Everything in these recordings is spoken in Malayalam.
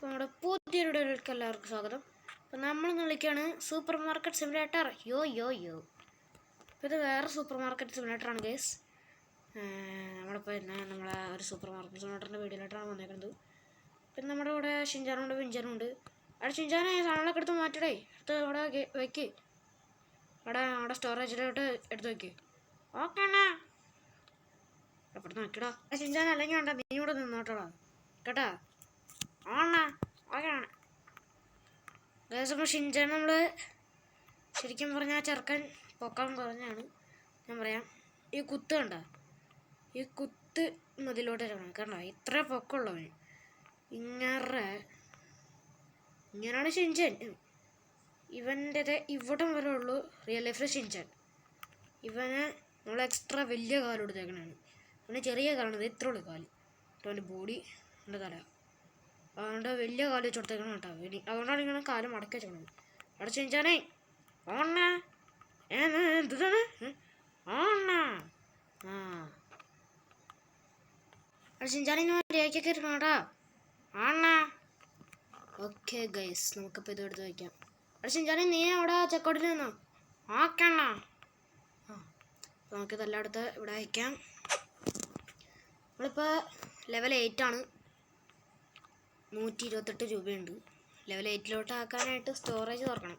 അപ്പോൾ നമ്മുടെ പുതിയൊരു വീഡിയോയിലേക്ക് എല്ലാവർക്കും സ്വാഗതം. അപ്പോൾ നമ്മൾ കളിക്കുകയാണ് സൂപ്പർ മാർക്കറ്റ് സിമുലേറ്റർ. യോ അപ്പോൾ ഇത് വേറെ സൂപ്പർ മാർക്കറ്റ് സിമുലേറ്ററാണ് ഗൈസ്. നമ്മളിപ്പോൾ തന്നെ നമ്മളെ ഒരു സൂപ്പർ മാർക്കറ്റ് സിമുലേറ്ററിൻ്റെ വീഡിയോയിലായിട്ടാണ് വന്നേക്കുന്നത്. പിന്നെ നമ്മുടെ ഇവിടെ ഷിൻചാനുണ്ട് വിഞ്ചാനുണ്ട്. അവിടെ ഷിൻചാനെ സാധനങ്ങളൊക്കെ എടുത്ത് മാറ്റടേ, എടുത്ത് അവിടെ വയ്ക്ക്, അവിടെ സ്റ്റോറേജിലോട്ട് എടുത്ത് വയ്ക്ക്. ഓക്കെ അണ്ണാ, എവിടെ നോക്കിടാ ഷിൻചാൻ, അല്ലെങ്കിൽ വേണ്ട നീ ഇവിടെ നിന്നോട്ടോടാ കേട്ടാ. ആണ ഓക്കെയാണ് ഗൈസ്. അപ്പോൾ ഷിൻചാൻ നമ്മൾ ശരിക്കും പറഞ്ഞാൽ ചെറുക്കൻ പൊക്കം കുറഞ്ഞാണ്. ഞാൻ പറയാം, ഈ കുത്ത് കണ്ട, ഈ കുത്ത് മതിലോട്ട് ഇറങ്ങണം. കണ്ടോ ഇത്ര പൊക്കമുള്ളവന്. ഇങ്ങനെയാണ് ഷിൻചാൻ. ഇവൻ്റെ ഇവിടം വരെ ഉള്ളൂ റിയൽ ലൈഫിൽ ഷിൻചാൻ. ഇവന് നമ്മൾ എക്സ്ട്രാ വലിയ കാലം എടുത്തേക്കണാണ്. അവന് ചെറിയ കാലാണ്, ഇത്ര ഉള്ളു കാല്. അവൻ്റെ ബോഡി, എൻ്റെ തല, അതുകൊണ്ട് വലിയ കാല് വെച്ച് കൊടുത്തേക്കണം കേട്ടോ. അതുകൊണ്ടാണ് ഇങ്ങനെ കാല് മടക്കി വെച്ചോളൂ. അവിടെ ഷിൻചാനേ ഓണ്ണ എന്താണ് ഓണ്ണ അവിടെ ഷിൻചാനെ മര്യാദയ്ക്കൊക്കെ ഇരുന്നോ കേട്ടോ ആണ്ണ. ഓക്കെ ഗൈസ്, നമുക്കിപ്പോൾ ഇത് എടുത്ത് വയ്ക്കാം. അവിടെ ഷിൻചാനെ നീ അവിടെ ചെക്കൗട്ടിൽ നിന്നോ. ഓക്കെ അണ്ണാ. അപ്പോൾ നമുക്കിതെല്ലാം എടുത്ത് ഇവിടെ വയ്ക്കാം. നമ്മളിപ്പോൾ ലെവൽ 8 ആണ്. 128 രൂപയുണ്ട്. ലെവൽ 8 ആക്കാനായിട്ട് സ്റ്റോറേജ് തുറക്കണം.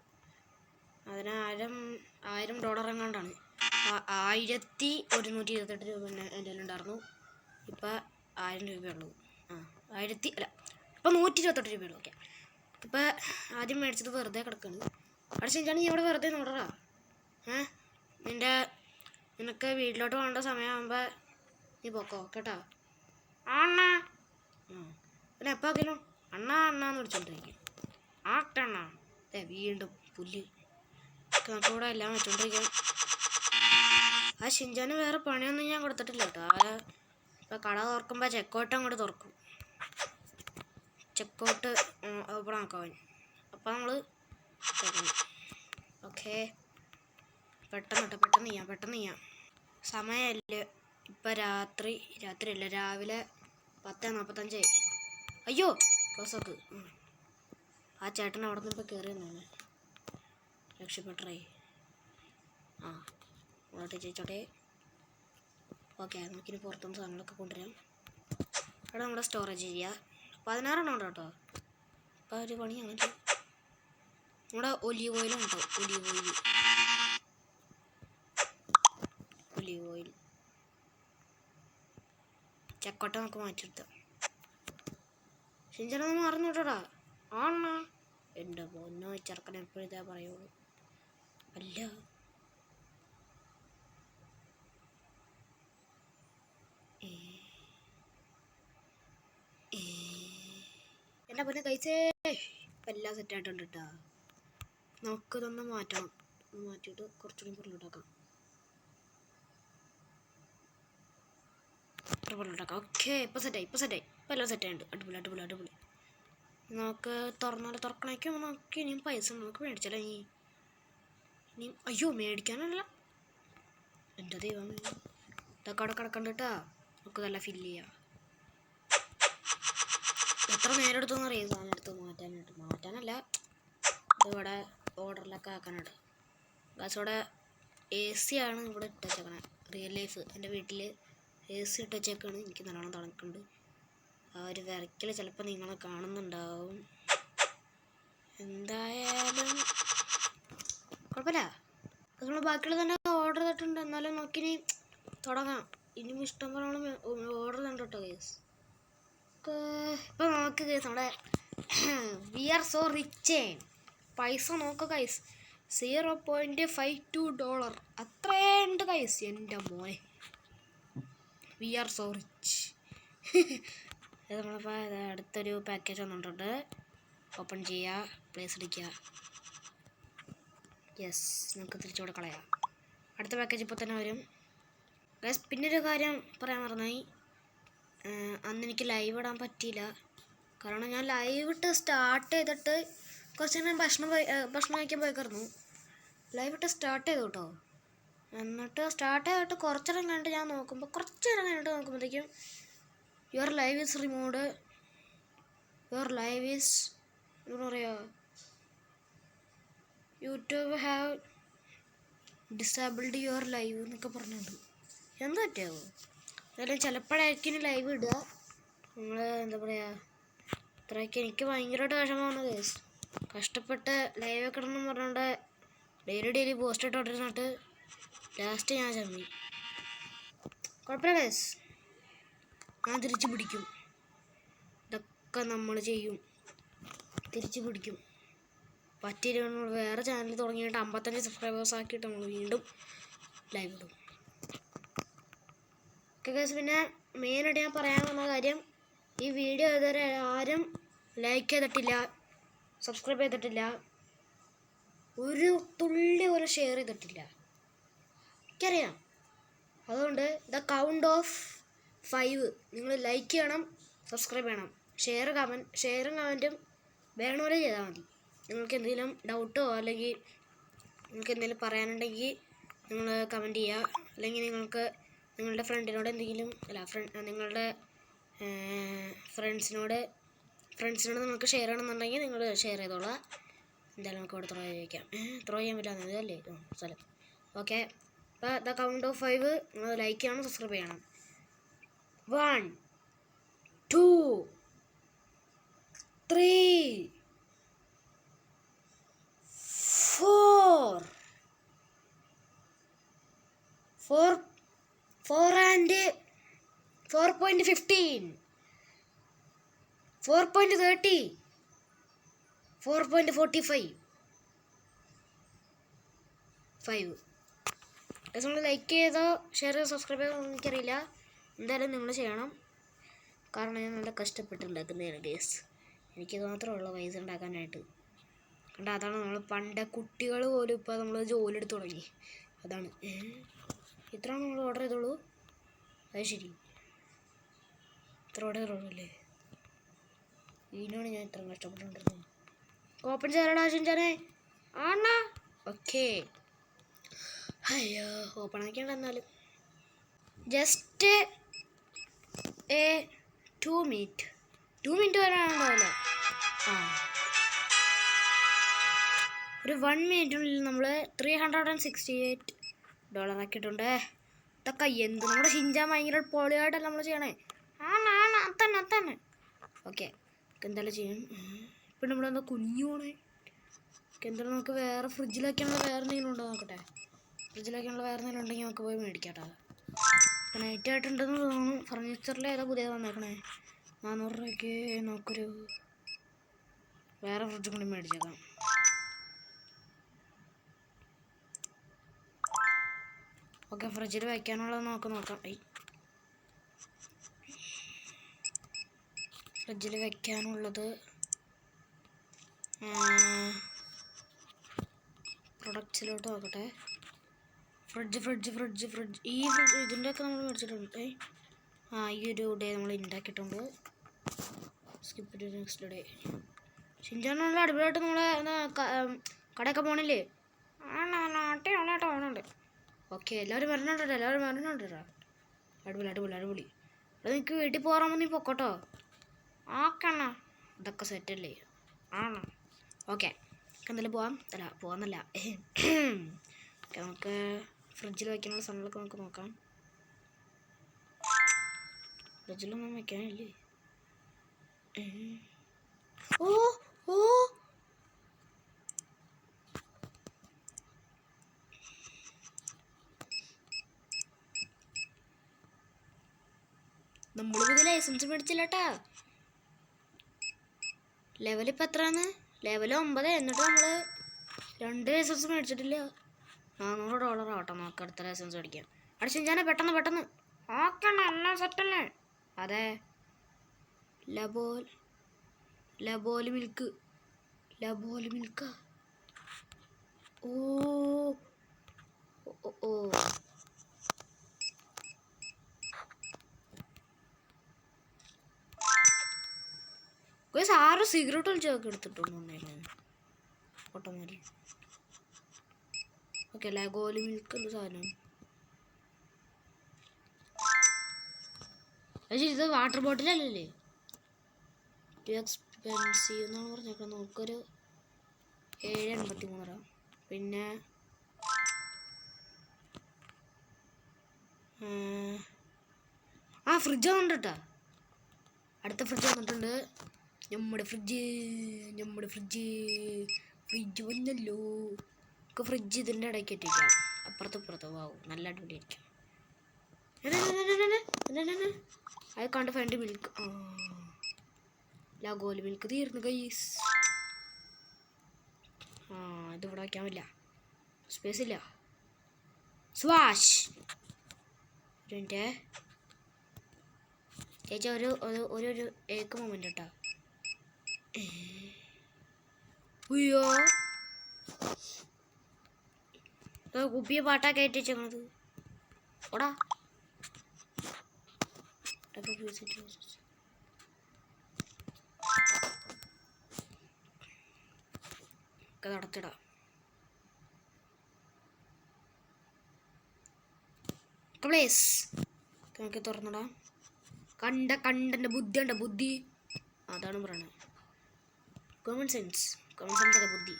അതിന് $1000 എങ്ങാണ്ടാണ്. 1128 രൂപ എൻ്റെ കയ്യിലുണ്ടായിരുന്നു. ഇപ്പം 1000 രൂപയുള്ളൂ. ഇപ്പം 128 രൂപയുള്ളൂ. ഓക്കെ, ഇപ്പം ആദ്യം മേടിച്ചത് വെറുതെ കിടക്കുന്നു. അവിടെ ശരിയാണ് നീ ഇവിടെ വെറുതെ നോടറാ. നിനക്ക് വീട്ടിലോട്ട് പോകേണ്ട സമയമാകുമ്പോൾ നീ പോക്കോ കേട്ടോ അണ്ണാ. പിന്നെ എപ്പോൾ ആക്കിയാലും അണ്ണാന്ന് വിളിച്ചോണ്ടിരിക്കും. ആട്ടണ്ണ വീണ്ടും പുല്ല് നമുക്കിവിടെ എല്ലാം വെച്ചോണ്ടിരിക്കും. ആ ഷിൻചാന് വേറെ പണിയൊന്നും ഞാൻ കൊടുത്തിട്ടില്ല കേട്ടോ. ഇപ്പം കട തുറക്കുമ്പോൾ ചെക്കൗട്ട് അങ്ങോട്ട് തുറക്കും. ചെക്കൗട്ട് ഓപ്പൺ ആക്കാൻ. അപ്പം നമ്മൾ ഓക്കെ, പെട്ടെന്ന് ചെയ്യാം. സമയമല്ല, ഇപ്പം രാത്രിയല്ല, രാവിലെ 10:45. അയ്യോ ബസ്സൊക്കെ. ആ ചേട്ടൻ അവിടെ നിന്ന് ഇപ്പോൾ കയറി വന്നാണ്. രക്ഷപ്പെട്ടേ. അങ്ങോട്ട് ചേച്ചോട്ടെ. ഓക്കെ, നമുക്കിനി പുറത്തുനിന്ന് സാധനങ്ങളൊക്കെ കൊണ്ടുവരാം. അവിടെ നമ്മുടെ സ്റ്റോറേജ് ചെയ്യുക. 16 ഉണ്ട് കേട്ടോ. അപ്പോൾ ഒരു പണി അങ്ങനെ. നമ്മുടെ ഒലീവ് ഓയിലും ഉണ്ടോ, ഒലീവ് ഓയിൽ ചക്കോട്ട നമുക്ക് മാറ്റിയെടുത്താം. ഷിൻചാനൊന്നും മറന്നു കേട്ടോടാ ആണ്ണ. എൻ്റെ പൊന്നോ, ചെറുക്കൻ എപ്പോഴും ഇതാ പറയുള്ളൂ. അല്ല എൻ്റെ പൊന്നെ കഴിച്ചേ. ഇപ്പം എല്ലാം സെറ്റായിട്ടുണ്ട് കേട്ടോ. നമുക്കിതൊന്ന് മാറ്റണം. മാറ്റിയിട്ട് കുറച്ചുകൂടി പുറത്തോട്ടാക്കാം. ഓക്കെ, ഇപ്പം സെറ്റായി. ഇപ്പം എല്ലാം സെറ്റായിട്ടുണ്ട്. അടിപൊളി. നമുക്ക് തുറക്കണേക്കും നമുക്ക് ഇനിയും പൈസ നമുക്ക് മേടിച്ചാലോ. ഇനിയും അയ്യോ മേടിക്കാനല്ല, എൻ്റെ ദൈവം. ഇതൊക്കെ അവിടെ കിടക്കണ്ട കേട്ടോ. നമുക്ക് നല്ല ഫില്ല് ചെയ്യാം. എത്ര നേരം എടുത്തെന്ന് അറിയാം സാധനം എടുത്ത് മാറ്റാനല്ല, ഇതിവിടെ ഓർഡറിലൊക്കെ ആക്കാനായിട്ട്. ഗ്യാസോടെ AC ആണ് ഇവിടെ ഇട്ട് വെച്ചേക്കണേ. റിയൽ ലൈഫ് എൻ്റെ വീട്ടിൽ AC ഇട്ട് വെച്ചേക്കാണ്. എനിക്ക് നല്ലോണം തണുക്കുന്നുണ്ട്. ആ ഒരു വിറയ്ക്കൽ ചിലപ്പോൾ നിങ്ങൾ കാണുന്നുണ്ടാവും. എന്തായാലും കുഴപ്പമില്ല. നമ്മൾ ബാക്കിയുള്ള തന്നെ ഓർഡർ ചെയ്തിട്ടുണ്ട്. എന്നാലും നോക്കിനി തുടങ്ങാം. ഇനിയും ഇഷ്ടം പോലെ ഓർഡർ ചെയ്തിട്ടുണ്ട് കേട്ടോ ഗൈസ്. ഇപ്പം നോക്ക് ഗൈസ്, നമ്മുടെ വി ആർ സോ റിച്ച്. പൈസ നോക്കുക ഗൈസ്, $0.52 അത്രയുണ്ട് ഗൈസ്. എൻ്റെ മോനെ, വി ആർ സോ റിച്ച്. ഇത് നമ്മളിപ്പോൾ അടുത്തൊരു പാക്കേജ് വന്നിട്ടുണ്ട്. ഓപ്പൺ ചെയ്യുക, പ്ലേസ് അടിക്കുക. യെസ്, നമുക്ക് തിരിച്ചുകൂടെ കളയാം. അടുത്ത പാക്കേജ് ഇപ്പോൾ തന്നെ വരും ഗൈസ്. പിന്നൊരു കാര്യം പറയാൻ മറന്നായി, അന്ന് എനിക്ക് ലൈവ് ഇടാൻ പറ്റിയില്ല. കാരണം ഞാൻ ലൈവ് ഇട്ട് സ്റ്റാർട്ട് ചെയ്തിട്ട് കുറച്ച് നേരം ഭക്ഷണം കഴിക്കാൻ പോയിക്കായിരുന്നു. ലൈവ് ഇട്ട് സ്റ്റാർട്ട് ചെയ്തു കേട്ടോ. എന്നിട്ട് സ്റ്റാർട്ട് ചെയ്തിട്ട് കുറച്ച് നേരം കഴിഞ്ഞിട്ട് നോക്കുമ്പോഴത്തേക്കും your live is removed your live is എന്താ പറയുക, YouTube have disabled your live എന്നൊക്കെ പറഞ്ഞിട്ടുണ്ട്. എന്താ പറ്റിയാവോ? എന്നാലും ചിലപ്പോഴായിരിക്കും ലൈവ് ഇടുക. നിങ്ങൾ എന്താ പറയുക, ഇത്രയൊക്കെ എനിക്ക് ഭയങ്കരമായിട്ട് വിഷമമാണ് ഗൈസ്. കഷ്ടപ്പെട്ട് ലൈവ് കിടന്നു പറഞ്ഞുകൊണ്ട് ഡെയിലി പോസ്റ്റ് ഇട്ടോണ്ടിരുന്നിട്ട് ലാസ്റ്റ് ഞാൻ ചമ്മി. കുഴപ്പമില്ല ഗൈസ്, ഞാൻ തിരിച്ചു പിടിക്കും. ഇതൊക്കെ നമ്മൾ ചെയ്യും, തിരിച്ചു പിടിക്കും. പറ്റിയിട്ട് നമ്മൾ വേറെ ചാനൽ തുടങ്ങിയിട്ട് 55 സബ്സ്ക്രൈബേഴ്സ് ആക്കിയിട്ട് നമ്മൾ വീണ്ടും ലൈവ് ഇടും. ഓക്കെ ഗൈസ്, പിന്നെ മെയിനായിട്ട് ഞാൻ പറയാൻ വന്ന കാര്യം, ഈ വീഡിയോ ഇതുവരെ ആരും ലൈക്ക് ചെയ്തിട്ടില്ല, സബ്സ്ക്രൈബ് ചെയ്തിട്ടില്ല, ഒരു തുള്ളി പോലും ഷെയർ ചെയ്തിട്ടില്ല. എനിക്കറിയാം. അതുകൊണ്ട് ദ കൗണ്ട് ഓഫ് 5 നിങ്ങൾ ലൈക്ക് ചെയ്യണം, സബ്സ്ക്രൈബ് ചെയ്യണം, ഷെയറും കമൻറ്റും വേണമല്ലോ ചെയ്താൽ മതി. നിങ്ങൾക്ക് എന്തെങ്കിലും ഡൗട്ടോ അല്ലെങ്കിൽ നിങ്ങൾക്ക് എന്തെങ്കിലും പറയാനുണ്ടെങ്കിൽ നിങ്ങൾ കമൻറ്റ് ചെയ്യുക. അല്ലെങ്കിൽ നിങ്ങൾക്ക് നിങ്ങളുടെ ഫ്രണ്ടിനോട് എന്തെങ്കിലും നിങ്ങളുടെ ഫ്രണ്ട്സിനോട് നിങ്ങൾക്ക് ഷെയർ ചെയ്യണമെന്നുണ്ടെങ്കിൽ നിങ്ങൾ ഷെയർ ചെയ്തോളാം. എന്തായാലും നമുക്ക് ഇവിടെ ത്രോ ചെയ്യാൻ പറ്റാവുന്നത് അല്ലേ സ്ഥലം. ഓക്കെ, അപ്പോൾ ദ കൗണ്ട് ഓഫ് 5 നിങ്ങൾ ലൈക്ക് ചെയ്യണം, സബ്സ്ക്രൈബ് ചെയ്യണം. 1 2 3 4 and 4.15 4.30 4.45 5 നിങ്ങൾ ലൈക്ക് ചെയ്തോ ഷെയർ ചെയ്തോ സബ്സ്ക്രൈബ് ചെയ്തോ എനിക്കറിയില്ല. എന്തായാലും നിങ്ങൾ ചെയ്യണം. കാരണം ഞാൻ നല്ല കഷ്ടപ്പെട്ടുണ്ടാക്കുന്നതാണ് ഗേസ്. എനിക്കത് മാത്രമുള്ള പൈസ ഉണ്ടാക്കാനായിട്ട്. കണ്ട, അതാണ് നമ്മൾ പണ്ട് കുട്ടികൾ പോലും ഇപ്പോൾ നമ്മൾ ജോലി എടുത്ത് തുടങ്ങി. അതാണ് ഇത്രയാണ് നമ്മൾ ഓർഡർ ചെയ്തോളൂ. അത് ശരി, ഇത്ര ഓർഡർ ചെയ്തോളൂ അല്ലേ? ഇതിനാണ് ഞാൻ ഇത്ര കഷ്ടപ്പെട്ടുകൊണ്ടിരുന്നത്. ഓപ്പൺ ചെയ്യാനാണ് ആശിച്ചാനെ ആണ. ഓക്കെ, അയ്യോ ഓപ്പൺ ആക്കിയാണ്. എന്നാലും ജസ്റ്റ് 2 മിനിറ്റ് വരാനുണ്ടാവില്ല. ഒരു 1 മിനിറ്റിനുള്ളിൽ നമ്മൾ $368 ആക്കിയിട്ടുണ്ട്. ഇതൊക്കെ എന്ത് നമ്മുടെ ഷിൻചാൻ ഭയങ്കര പൊളിയായിട്ടല്ല നമ്മൾ ചെയ്യണേ. തന്നെ. ഓക്കെ, എന്തായാലും ചെയ്യും. ഇപ്പം നമ്മളെന്താ കുഞ്ഞു പോണേ. എന്തായാലും നമുക്ക് വേറെ ഫ്രിഡ്ജിലൊക്കെയുള്ള വേറെ എന്തെങ്കിലും ഉണ്ടോ നോക്കട്ടെ. ഫ്രിഡ്ജിലൊക്കെയുള്ള വേറെ എന്തെങ്കിലും ഉണ്ടെങ്കിൽ നമുക്ക് പോയി മേടിക്കാട്ടോ. ഇപ്പം നൈറ്റ് ആയിട്ടുണ്ടെന്ന് തോന്നുന്നു. ഫർണിച്ചറിൽ ഏതാ പുതിയത് വന്നേക്കണേ. 400 രൂപയ്ക്ക് നമുക്കൊരു വേറെ ഫ്രിഡ്ജ് കൂടി മേടിച്ചേക്കാം. ഓക്കെ, ഫ്രിഡ്ജിൽ വയ്ക്കാനുള്ളത് നോക്കാം. ഫ്രിഡ്ജിൽ വയ്ക്കാനുള്ളത് പ്രൊഡക്ട്സിലോട്ട് നോക്കട്ടെ. ഫ്രിഡ്ജ് ഈ ഇതിൻ്റെയൊക്കെ നമ്മൾ മേടിച്ചിട്ടുണ്ട്. ഈ ഒരു ഡേ നമ്മൾ ഉണ്ടാക്കിയിട്ടുണ്ട്. Skip to next day. ഷിൻചാനുള്ള അടിപൊളിയായിട്ട് നമ്മളെ കടയൊക്കെ പോകണില്ലേ? അടിപൊളിയായിട്ട് പോകുന്നുണ്ട്. ഓക്കെ, എല്ലാവരും വരണുണ്ടോ? അടിപൊളി. അത് നിനക്ക് വീട്ടിൽ പോകാറാകുമ്പോൾ നീ പൊക്കോട്ടോ. ഓക്കെ അണ്ണാ, ഇതൊക്കെ സെറ്റല്ലേ? ആണോ? ഓക്കെ, എന്തായാലും പോകാമെന്നല്ല. ഓക്കെ, നമുക്ക് ഫ്രിഡ്ജിൽ വയ്ക്കാനുള്ള സാധനങ്ങളൊക്കെ നമുക്ക് നോക്കാം. ഫ്രിഡ്ജിലൊന്നും വയ്ക്കാനില്ലേ? ഓ നമ്മൾ പുതിയ ലൈസൻസ് മേടിച്ചില്ലട്ടാ. ലെവലിപ്പോൾ എത്രയാണ്? ലെവൽ 9. എന്നിട്ട് നമ്മൾ 2 ലൈസൻസ് മേടിച്ചിട്ടില്ല. $400 ആവട്ടെ, നമുക്ക് അടുത്ത ലൈസൻസ് മേടിക്കാം. ഷിൻചാനെ പെട്ടെന്ന്. ഓക്കെ, എല്ലാം സെറ്റല്ലേ? അതെ, ലബോൽ മിൽക്ക്. ഓ സാറ് സിഗരറ്റ് വലിച്ചൊക്കെ എടുത്തിട്ടൊന്നും പൊട്ടന്മാര്. ഓക്കെ, ലഗോലി മിൽക്ക് എന്ത് സാധനം? ഇത് വാട്ടർ ബോട്ടിലല്ലേ? എക്സ്പെൻസീവ് എന്നാണ് പറഞ്ഞേക്കാം. നമുക്കൊരു 7.83 പിന്നെ ഫ്രിഡ്ജ് വന്നിട്ട് കേട്ടോ. അടുത്ത ഫ്രിഡ്ജ് വന്നിട്ടുണ്ട്. നമ്മുടെ ഫ്രിഡ്ജ് വന്നല്ലോ. നമുക്ക് ഫ്രിഡ്ജ് ഇതിൻ്റെ ഇടയ്ക്ക് ഇട്ടിരിക്കാം. അപ്പുറത്ത് വാവും നല്ല അടിപൊളിയായിരിക്കും. അത് കണ്ട് ഫ്രണ്ട് മിൽക്ക് ലഗോല് മിൽക്ക് തീർന്നു ഗൈസ്. ഇതിവിടെ വയ്ക്കാൻ പറ്റില്ല, സ്പേസ് ഇല്ല. സ്വാഷ് എൻ്റെ ചേച്ചി ഒരു ഏക്ക് മൊമെന്റ് കേട്ടോ. അയ്യോ കുപ്പിയെ പാട്ടാ കയറ്റി വെച്ചത് ഓടാ. നടത്തിടാം. പ്ലേസ് നമുക്ക് തുറന്നിടാം. കണ്ടൻ്റെ ബുദ്ധി അതാണ് പറയണത്. കോമൺ സെൻസ് അല്ല ബുദ്ധി.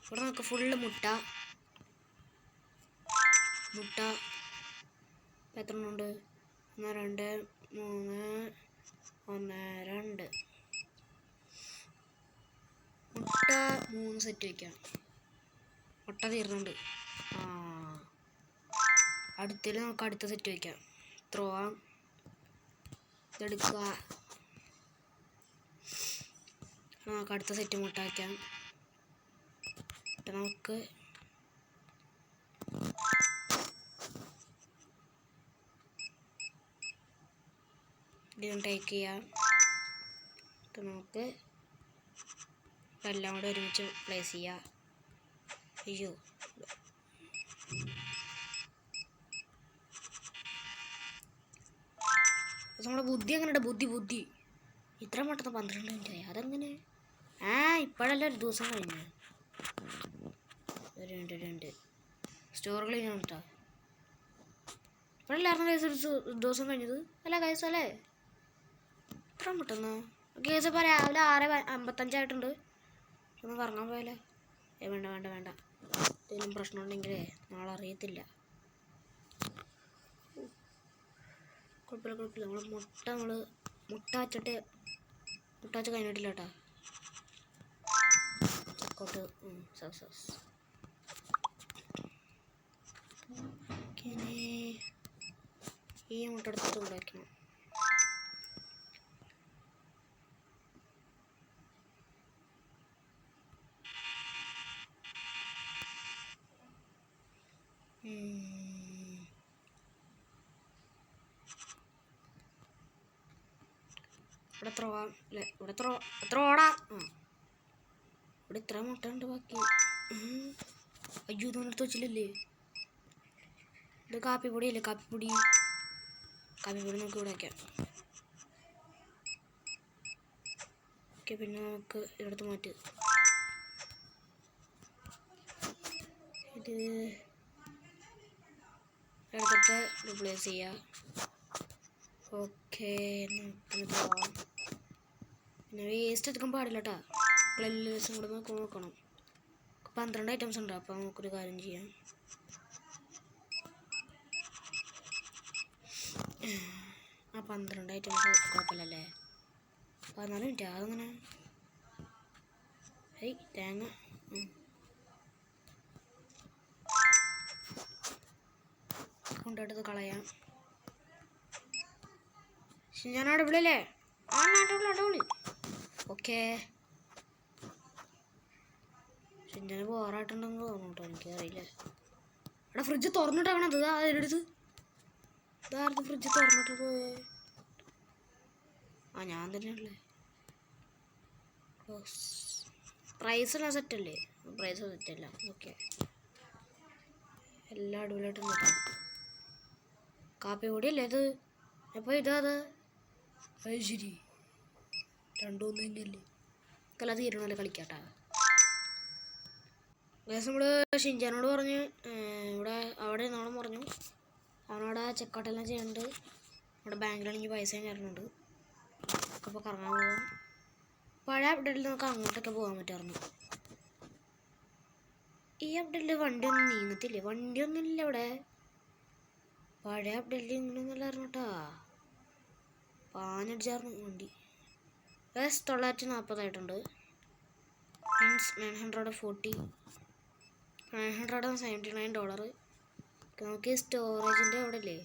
ഇവിടെ നമുക്ക് ഫുള്ള് മുട്ട എത്ര ഉണ്ട്? 1 2 3 1 2 മുട്ട 3 സെറ്റ് വയ്ക്കാം. മുട്ട തീർന്നുണ്ട്. അടുത്തതിൽ നമുക്ക് അടുത്ത സെറ്റ് വയ്ക്കാം. ത്രോ ഇതെടുക്കുക. നമുക്ക് അടുത്ത സെറ്റ് മുട്ട വയ്ക്കാം. നമുക്ക് ഇത് ടേക്ക് ചെയ്യാം. നമുക്ക് എല്ലാം കൂടെ ഒരുമിച്ച് പ്ലേസ് ചെയ്യാം. അയ്യോ നമ്മുടെ ബുദ്ധി എങ്ങനെയുണ്ട്? ബുദ്ധി ഇത്ര പെട്ടെന്ന് 12 മിനിറ്റ് ആയി. അതെങ്ങനെ? ഇപ്പോഴല്ല, ഒരു ദിവസം കഴിഞ്ഞു. രണ്ട് സ്റ്റോർ ക്ലീൻ ആണ് കേട്ടോ. ഇപ്പോഴല്ലായിരുന്നു കേസ് ഒരു ദിവസം കഴിഞ്ഞത് അല്ല കേസ് അല്ലേ? ഇത്ര പെട്ടെന്ന് കേസ് ഇപ്പോൾ രാവിലെ 6:55 ഒന്ന് കറങ്ങാൻ പോയാലോ? വേണ്ട എന്തെങ്കിലും പ്രശ്നം ഉണ്ടെങ്കിലേ നാളെ അറിയത്തില്ല. കുഴപ്പമില്ല. മുട്ട വച്ച് കഴിഞ്ഞിട്ടില്ല കേട്ടോ. Checkout success. ഈ മുട്ട എടുത്തിട്ട് ഇവിടെ വയ്ക്കണം. ഇവിടെ ഓടാ. ഇവിടെ ഇത്ര മുട്ട ഉണ്ട് ബാക്കി. അയ്യോ ഇതൊന്നും എടുത്ത് വെച്ചില്ലല്ലേ. ഇത് കാപ്പിപ്പൊടിയല്ലേ? കാപ്പിപ്പൊടി നമുക്ക് ഇവിടെ വയ്ക്കാം. ഓക്കെ, പിന്നെ നമുക്ക് ഇവിടുത്തെ മാറ്റി ഇത് എടുത്തിട്ട് റിപ്ലേസ് ചെയ്യാം. ഓക്കെ, പിന്നെ വേസ്റ്റ് എടുക്കാൻ പാടില്ല കേട്ടോ. ക്ലെൻലിനെസ്സും കൂടെ നമുക്ക് നോക്കണം. 12 ഐറ്റംസ് ഉണ്ട്. അപ്പോൾ നമുക്കൊരു കാര്യം ചെയ്യാം. 12 ഐറ്റംസ് കുഴപ്പമില്ലല്ലേ? 14 മിനിറ്റ് അതങ്ങനെ. തേങ്ങ കൊണ്ടെടുത്ത് കളയാം. ഞാൻ അടിപൊളിയല്ലേ? അടിപൊളി. ഓക്കെ, ഞാൻ ബോറായിട്ടുണ്ടെന്ന് തോന്നുന്നു കേട്ടോ. എനിക്കറിയില്ല. എടാ ഫ്രിഡ്ജ് തുറന്നിട്ടാണത്. അതിനടുത്ത് ഇതായിരുന്നു ഫ്രിഡ്ജ് തുറന്നിട്ട് പോയേ. ഞാൻ തന്നെയല്ലേ. പ്രൈസെല്ലാം സെറ്റല്ലേ? പ്രൈസ് സെറ്റല്ല. ഓക്കെ, എല്ലാം അടിപൊളിയായിട്ടുണ്ട് കേട്ടോ. കാപ്പി പൊടിയല്ലേ ഇത്? അപ്പോൾ അത് ശരി. രണ്ടുമൂന്ന് തന്നെയല്ലേ? കല തീരണമല്ലേ കളിക്കാട്ടാ. ഗൈസ് നമ്മൾ ഷിൻചാനോട് പറഞ്ഞ് അവിടെ നോളം പറഞ്ഞു. അവനോട് ചെക്കൗട്ടെല്ലാം ചെയ്യുന്നുണ്ട്. അവിടെ ബാങ്കിലാണെങ്കിൽ പൈസ കയറുന്നുണ്ട്. അപ്പോൾ കറങ്ങാൻ പോവാം. പഴയ അപ്ഡേറ്റിൽ നമുക്ക് അങ്ങോട്ടൊക്കെ പോകാൻ പറ്റാറുണ്ട്. ഈ അപ്ഡേറ്റിൽ വണ്ടിയൊന്നും നീങ്ങത്തില്ലേ? വണ്ടിയൊന്നും ഇല്ല ഇവിടെ. പഴയ അപ്ഡേറ്റിൽ ഇങ്ങനെയൊന്നുമല്ലായിരുന്നു കേട്ടാ. പാഞ്ഞടിച്ചായിരുന്നു വണ്ടി. 940 ആയിട്ടുണ്ട്. മീൻസ് $940 $979. നമുക്ക് ഈ സ്റ്റോറേജിൻ്റെ അവിടെ ഇല്ലേ,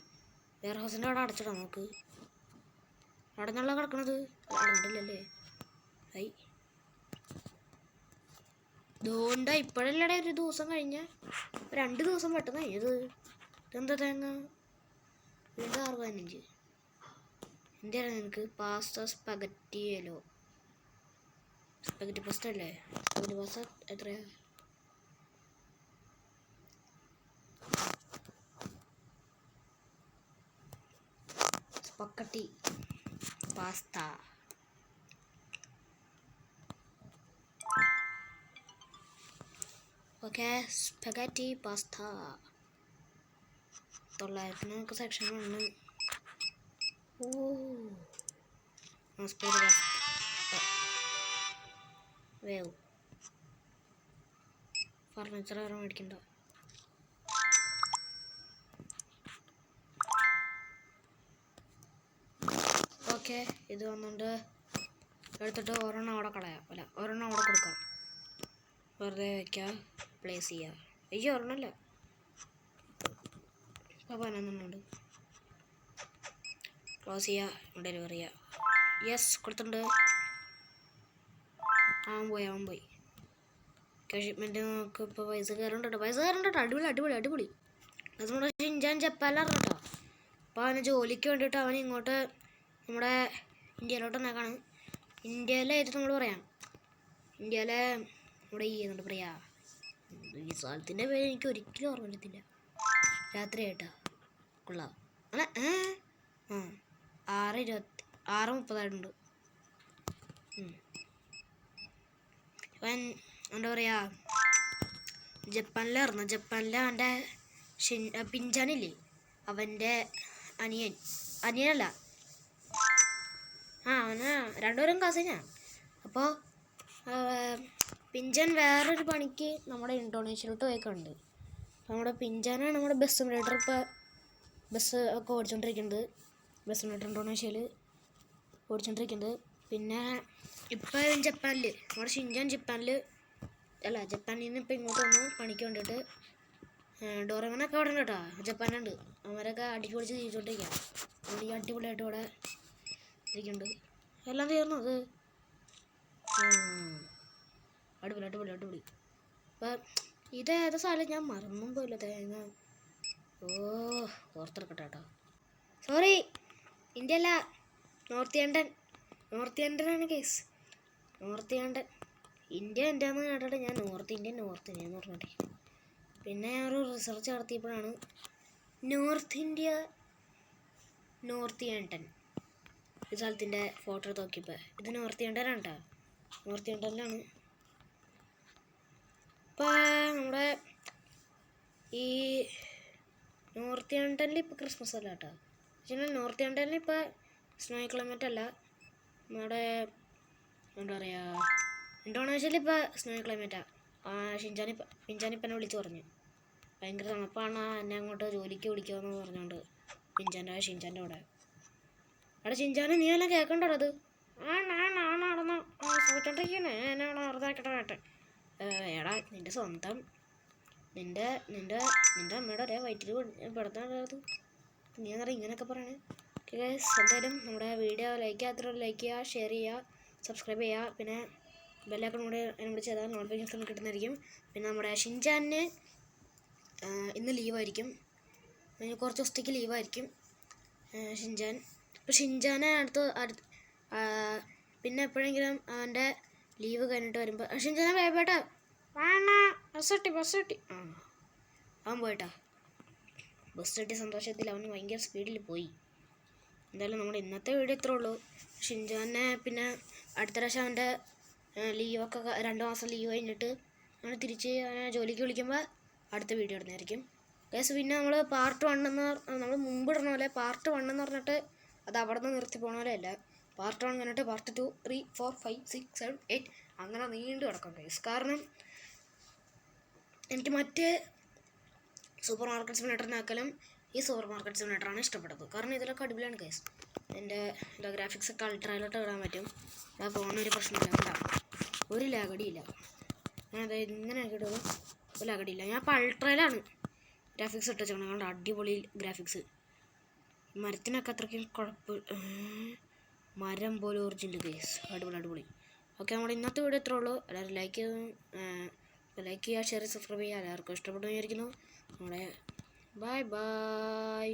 വെയർ ഹൗസിൻ്റെ അവിടെ അടച്ചിടാം. നമുക്ക് അടഞ്ഞുള്ള കിടക്കണത് അടഞ്ഞിട്ടില്ലല്ലേ? ഐ ഇതുകൊണ്ട് ഇപ്പോഴല്ലേ ഒരു ദിവസം കഴിഞ്ഞ 2 ദിവസം പെട്ടെന്ന് കഴിഞ്ഞത്. ഇതെന്താ തേങ്ങ? വീണ്ടും 6:15. എന്തായാലും നിനക്ക് പാസ്ത സ്പഗറ്റിയല്ലോ. സ്പഗറ്റി പാസ്ത അല്ലേ? സ്പഗറ്റി പാസ്ത എത്രയാ? Spaghetti pasta okay. Spaghetti pasta 900 സെക്ഷനാണ്. ഓ വേവ് ഫർണിച്ചർ വേറെ മേടിക്കണ്ട. ഓക്കെ, ഇത് വന്നുകൊണ്ട് എടുത്തിട്ട് ഒരെണ്ണം അവിടെ കളയാം. അല്ല, ഒരെണ്ണം അവിടെ കൊടുക്കാം. വെറുതെ വയ്ക്കാം, പ്ലേസ് ചെയ്യാം. അയ്യോ, ഒരെണ്ണമല്ല, ഇപ്പോൾ 11 ക്ലോസ് ചെയ്യുക, ഡെലിവറി ചെയ്യുക. യെസ്, കൊടുത്തിട്ടുണ്ട്. അവൻ പോയി. ഷിപ്മെൻറ്റ് നമുക്ക് ഇപ്പോൾ പൈസ കയറണ്ട. അടിപൊളി. അത് നമ്മുടെ ഷിൻചാൻ ജപ്പാനിലാണ് കേട്ടോ. അപ്പോൾ അവന് ജോലിക്ക് വേണ്ടിയിട്ട് അവൻ ഇങ്ങോട്ട് നമ്മുടെ ഇന്ത്യയിലോട്ട് വന്നേക്കാണ്. ഇന്ത്യയിലായിട്ട് നമ്മൾ പറയാം, ഇന്ത്യയിലെ നമ്മുടെ എന്താ പറയുക, ഈ സ്ഥലത്തിൻ്റെ പേര് എനിക്ക് ഒരിക്കലും ഓർമ്മ വരത്തില്ല. രാത്രിയായിട്ടാ കൊള്ളാം. അല്ല 6:30 അവൻ എന്താ പറയുക, ജപ്പാനിലായിരുന്നു. ജപ്പാനിലെ അവൻ്റെ പിഞ്ചാനില്ലേ, അവൻ്റെ അനിയനല്ല, അവന് രണ്ടുപേരും കസിനാണ്. അപ്പോൾ പിഞ്ചൻ വേറൊരു പണിക്ക് നമ്മുടെ ഇന്തോനേഷ്യയിലോട്ട് പോയിട്ടുണ്ട്. നമ്മുടെ പിഞ്ചാനാണ് നമ്മുടെ ബസ് സിമുലേറ്റർ. ഇപ്പോൾ ബസ് ഒക്കെ ഓടിച്ചുകൊണ്ടിരിക്കുന്നത്, ബസ് സിമുലേറ്റർ ഇന്തോനേഷ്യയിൽ ഓടിച്ചുകൊണ്ടിരിക്കുന്നത്. പിന്നെ ഇപ്പോൾ ജപ്പാനിൽ, നമ്മുടെ ഷിൻചാൻ ജപ്പാനിൽ നിന്ന് ഇപ്പോൾ ഇങ്ങോട്ട് വന്നു പണിക്ക് വേണ്ടിയിട്ട്. ഡോറേമോനൊക്കെ അവിടെ ഉണ്ട് കേട്ടോ, ജപ്പാനുണ്ട്. അവരൊക്കെ അടിപൊളിച്ച് ജീവിച്ചുകൊണ്ടിരിക്കുകയാണ്. അടിപൊളിയായിട്ട് ഇവിടെ ഇരിക്കുന്നുണ്ട്. എല്ലാം തീർന്നു. അത് അടിപൊളി. അപ്പം ഇതേത് സ്ഥലം ഞാൻ മറന്നും പോയില്ല തേങ്ങ. ഓർത്തെടുക്കട്ടെ കേട്ടോ. സോറി, ഇന്ത്യ അല്ല, നോർത്ത് ഇന്ത്യനാണ് കേസ്. North Indian. ഇന്ത്യ എന്താണെന്ന് കേട്ടിട്ട് ഞാൻ നോർത്ത് ഇന്ത്യൻ എന്ന് പറഞ്ഞിട്ട്. പിന്നെ ഞാൻ ഒരു റിസർച്ച് നടത്തിയപ്പോഴാണ് നോർത്ത് ഇന്ത്യൻ ഈ സ്ഥലത്തിൻ്റെ ഫോട്ടോ എടുത്ത് നോക്കിയപ്പോൾ ഇത് നോർത്ത് ഇന്ത്യനാണ് കേട്ടോ. നോർത്ത് ഇന്ത്യനിലാണ്. ഇപ്പോൾ നമ്മുടെ ഈ നോർത്ത് ഇന്ത്യനിൽ ഇപ്പോൾ ക്രിസ്മസ് അല്ല കേട്ടോ. പക്ഷേ നോർത്ത് ഇന്ത്യനിൽ ഇപ്പോൾ സ്നോ ക്ലൈമറ്റ് അല്ല. നമ്മുടെ എന്താ പറയുക, ഇന്തോനേഷ്യയിൽ ഇപ്പോൾ സ്നോ ക്ലൈമറ്റാണ്. പിഞ്ചാനിപ്പനെ വിളിച്ച് പറഞ്ഞു ഭയങ്കര തണുപ്പാണ്, എന്നെ അങ്ങോട്ട് ജോലിക്ക് വിളിക്കുമെന്ന് പറഞ്ഞുകൊണ്ട് ഷിൻചാൻ്റെ കൂടെ. അവിടെ ഷിൻചാനെ നീ എല്ലാം കേൾക്കണ്ടോ? അത് നടന്നു സൂചിച്ചോണ്ടിരിക്കണേ, എന്നെ അവിടെ വെറുതാക്കിട്ടെ. എടാ, നിൻ്റെ സ്വന്തം നിൻ്റെ അമ്മയുടെ ഒരേ വയറ്റിൽ പെടുത്താത് നീ എന്നറിയാം ഇങ്ങനെയൊക്കെ പറയണേ. എന്തായാലും നമ്മുടെ വീഡിയോ ലൈക്ക് ചെയ്യുക, ഷെയർ ചെയ്യുക, സബ്സ്ക്രൈബ് ചെയ്യുക. പിന്നെ ബെല്ലൈക്കൺ കൂടെ എന്നോട് ചെയ്താൽ നോട്ടിഫിക്കേഷൻ കിട്ടുന്നതായിരിക്കും. പിന്നെ നമ്മുടെ ഷിൻചാനിന് ഇന്ന് ലീവായിരിക്കും, കുറച്ച് ദിവസത്തേക്ക് ലീവായിരിക്കും ഷിൻചാൻ. ഇപ്പോൾ ഷിൻചാനെ പിന്നെ എപ്പോഴെങ്കിലും അവൻ്റെ ലീവ് കഴിഞ്ഞിട്ട് വരുമ്പോൾ ഷിൻചാനെ വേട്ടാ ബസ് കിട്ടി അവൻ പോയിട്ടാ. ബസ് കിട്ടിയ സന്തോഷത്തിൽ അവന് ഭയങ്കര സ്പീഡിൽ പോയി. എന്തായാലും നമ്മുടെ ഇന്നത്തെ വീഡിയോ ഇത്രേ ഉള്ളൂ. ഷിൻചാനെ പിന്നെ അടുത്ത പ്രാവശ്യം അവൻ്റെ ലീവൊക്കെ 2 മാസം ലീവ് കഴിഞ്ഞിട്ട് അവനെ തിരിച്ച് ജോലിക്ക് വിളിക്കുമ്പോൾ അടുത്ത വീഡിയോ ഇടുന്നതായിരിക്കും ഗൈസ്. പിന്നെ നമ്മൾ പാർട്ട് 1 നമ്മൾ മുമ്പ് ഇടണ പോലെ പാർട്ട് 1 എന്ന് പറഞ്ഞിട്ട് അത് അവിടെ നിന്ന് നിർത്തി പോകണ പോലെ അല്ല. പാർട്ട് 1 കഴിഞ്ഞിട്ട് പാർട്ട് 2, 3, 4, 5, 6, 7, 8 അങ്ങനെ നീണ്ടു കിടക്കാം ഗൈസ്. കാരണം എനിക്ക് മറ്റേ സൂപ്പർ മാർക്കറ്റ് സിമുലേറ്ററിനേക്കാളും ഈ സൂപ്പർ മാർക്കറ്റ് സിമുലേറ്ററാണ് ഇഷ്ടപ്പെട്ടത്. കാരണം ഇതിലൊക്കെ അടിപൊളിയാണ് ഗൈസ്. എൻ്റെ ഗ്രാഫിക്സ് ഒക്കെ അൾട്രയിലോട്ട് ഇടാൻ പറ്റും. ആ ഫോണിനൊരു പ്രശ്നമില്ല, ഉണ്ടാവും ഒരു ലാഗടിയില്ല. ഞാൻ അതായത് ഇങ്ങനെ ഇടുമ്പോൾ ഒരു ലാഗടിയില്ല. ഞാൻ ഇപ്പോൾ അൾട്രയിലാണ് ഗ്രാഫിക്സ് ഇട്ട് വെച്ചേക്കണം. കണ്ട അടിപൊളി ഗ്രാഫിക്സ്. മരത്തിനൊക്കെ അത്രയ്ക്കും മരം പോലെ ഒറിജിനൽ ഗൈസ്. അടിപൊളി. ഓക്കെ, നമ്മുടെ ഇന്നത്തെ വീഡിയോ ഇത്രേ ഉള്ളൂ. എല്ലാവരും ലൈക്ക് ചെയ്യുക, ഷെയർ, സബ്സ്ക്രൈബ് ചെയ്യുക. എല്ലാവർക്കും ഇഷ്ടപ്പെട്ടു വിചാരിക്കുന്നു. നമ്മുടെ ബൈ.